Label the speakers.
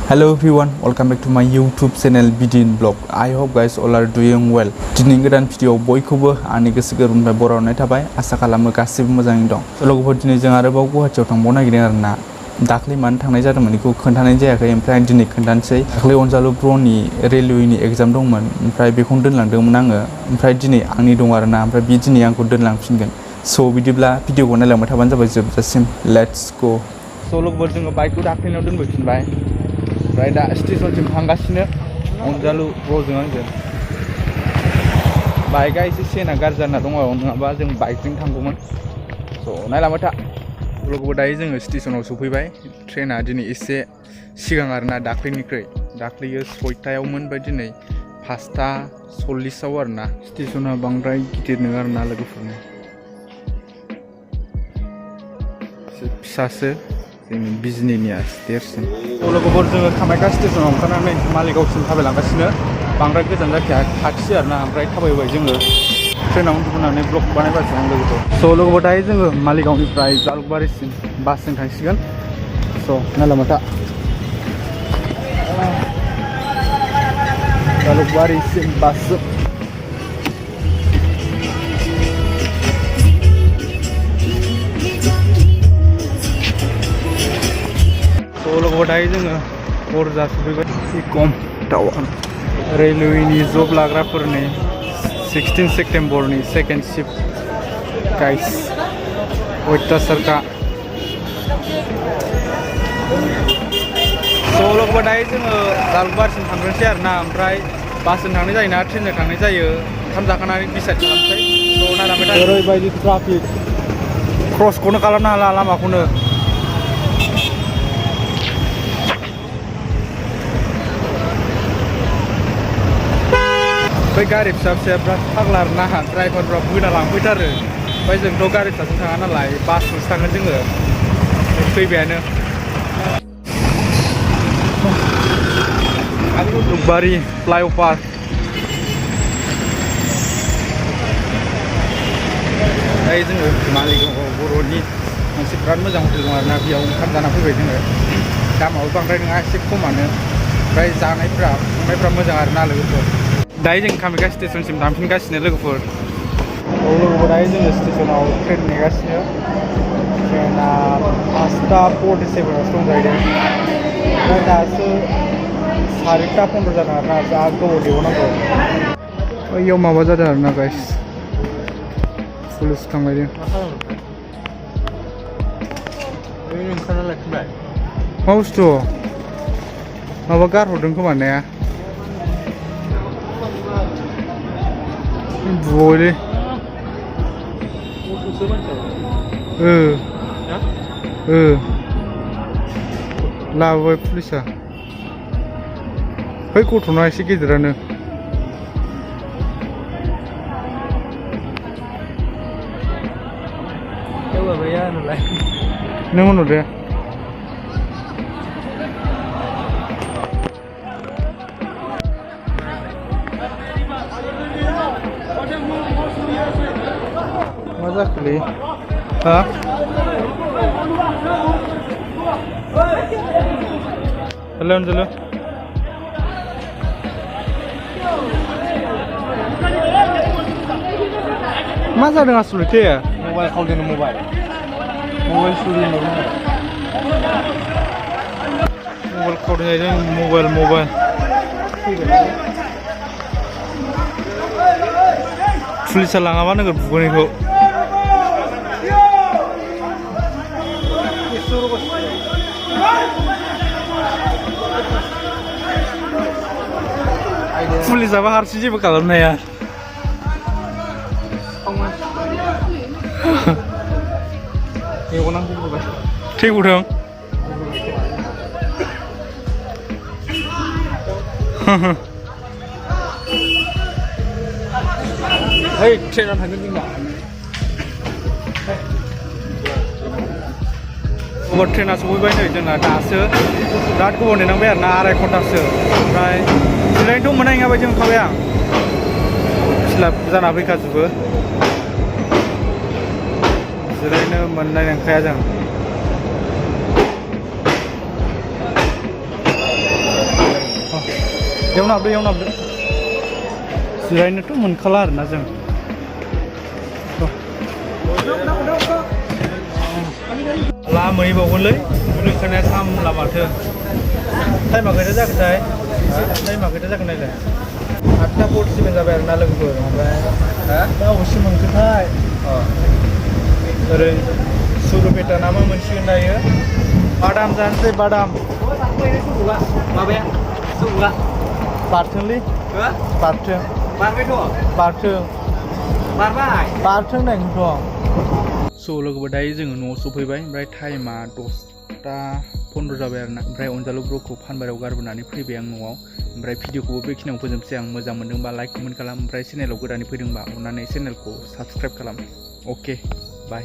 Speaker 1: Hello everyone, welcome back to my YouTube channel Bidin blog. I hope guys all are doing well. Diनै गोदान video बयखौबो आंनि गोसो गोरबोनिफ्राय बरायनाय थाबाय। आसा खालामो गासिबो मोजाङैनो दं। लोगोफोर दिनै जों आरोबाव गुवाहाटियाव थांबावनो नागिरदों आरोना। दाख्लै मानो थांनाय जादोंमोन बेखौ खोन्थानाय जायाखै, ओमफ्राय दिनै खोन्थानोसै। दाख्लै अनजालु ब्र'नि रेलवेनि एग्जाम दंमोन, ओमफ्राय बेखौनो दोनलांदोंमोन आङो। ओमफ्राय दिनै आंनि दं आरोना, ओमफ्राय बे दिनै आंखौ दोनलांफिनगोन। स' बिदिब्ला भिडिअखौ नायलांबाय थाबानो जाबाय जोबजासिम। Let's go. स' लोगोफोर जोङो बाइकखौ दाख्लैनाव दोनबोफिनबाय। ओमफ्राय दा स्टेशनसिम थांगासिनो अनजालु ब्र'जों आंजों। बाइकआ एसे सेना गाज्रि जाना दङ, नङाबा जों बाइकजों थांगौमोन। स' नायलांबाय था। लोगोफोर दायो जोङो स्टेशनाव सफैबाय। ट्रेना दिनै एसे सिगां आरोना दाख्लैनिख्रुइ। दाख्लैयो 6टायावमोन, ओमफ्राय दिनै 5:40आव आरोना। स्टेशना बांद्राय गिदिर नङा आरोना लोगोफोरनो, एसे फिसासो। जोंनि बिजनिनिया देरसिन। लोगोफोर जोङो कामाख्या स्टेशनाव ओंखारनानै मालिगावसिम थाबायलांगासिनो। बांद्राय गोजान जाखाया, खाथि आरोना। ओमफ्राय थाबायबाय जोङो। ट्रेनाव उन्दुनानै ब्लग बानायबाय आं लोगोफोर। स' लोगोफोर दायो जोङो मालिगावनिफ्राय जालुकबारिसिम बासजों थांसिगोन। स' नायलांबाय था। जालुकबारिसिम बासजों। लोगोफोर दायो जोङो बरजा सफैबाय। कम टाउन रेलवेनि जब लाग्राफोरनि 16 सेप्तेम्बरनि सेकेन्ड शिफ्ट गाइस अयथासारखा। स' लोगोफोर दायो जोङो जालुकबारिसिम थांग्रोनोसै आरोना। ओमफ्राय बासजों थांनाय जायोना ट्रेनजों थांनाय जायो, ओंखाम जाखांनानै डिसाइड खालामसै। स' नायलांबाय था। ओरैबायदि ट्राफिक, क्रसखौनो खालामनो हाला लामाखौनो। बै गारि फिसा फिसाया बिराद फाग्ला आरोना, ड्राइभारफ्रा बोना लांफैथारो। ओमफ्राय जोंथ' गारि फिसाजों थाङा नालाय, बासजोंसो थाङो जोङो। फैबायानो जालुकबारि फ्लाइअभार। दायो जोङो मालिगाव बर'नि मोनसे बिराद मोजां हटेल दं आरोना, बेयाव ओंखाम जाना फैबाय जोङो। दामाबो बांद्राय नङा, एसे खमानो। ओमफ्राय जानायफ्रा संनायफ्रा मोजां आरोना लोगोफोर। दायो जों कामाख्या स्टेशनसिम थांफिनगासिनो लोगोफोर। लोगोफोर दायो जोङो स्टेशनाव ट्रेन नेगासिनो। ट्रेना 5:47आवसो दं जाहैदों। ओमफ्राय दासो 4:15 जादों आरोना, जा गोबाव नेबावनांगौ। बैयाव माबा जादों आरोना गाइस, पुलिस थांलायदों। मा बुस्थु माबा गारहरदों खोमा ने? बुले लाबोबाय पुलिसा। बै गथ'ना एसे गेदेरानो। नों होनहरदो। मा जाखोलै? हा? हेल' अनजालु। मा जादों आसलथे? मबाइल खावदों, मबाइल चुरि होनना बुङो। मबाइल खावदों जाहैदों, मबाइल। पुलिसा लाङाबा नोगोर बुगोनैखौ। पुलिसाबो हारसिं जेबो खालामनो हाया। थैगौदों। ओइ ट्रेना थांगोन जोंना। ट्रेना सफैबाय नै जोंना दासो। बिराद गोबाव नेनांबाय आरोना, 2.5 घन्टासो। ओमफ्राय जिरायनोथ' मोननाय नङा बायदि मोनखाबाय आं। फिलाप जाना फैखाजोबो, जिरायनो मोननाय नंखाया जों। एवनाबदो जिरायनोथ' मोनखाला आरोना जों लामहैबावगोनलै उन्दुखानाया खामला माथो टाइमा खैथा जाखोथाय नायलाय 8:47 जाबाय आरोना लोगोफोर ओमफ्राय दा अबेसिम मोनखोथाय ओरै सुरुपेटा ना मा मोनसिगोन दायो बादाम जानोसै बादाम माबाया जौला बारथोंलै बारथों बारथों नायनोथ' स' लोगोफोर दायो जोङो न'आव सफैबाय ओमफ्राय टाइमा 10:15 जाबाय आरोना ओमफ्राय अनजालु ब्र'खौ फानबारियाव गारबोनानै फैबाय आं न'आव ओमफ्राय भिडिअखौबो बेखिनियाव फोजोबसै आं मोजां मोनदोंबा लाइक कमेन्ट खालाम ओमफ्राय चेनेलाव गोदानै फैदोंबा अननानै चेनेलखौ साबस्क्राइब खालाम अके बाय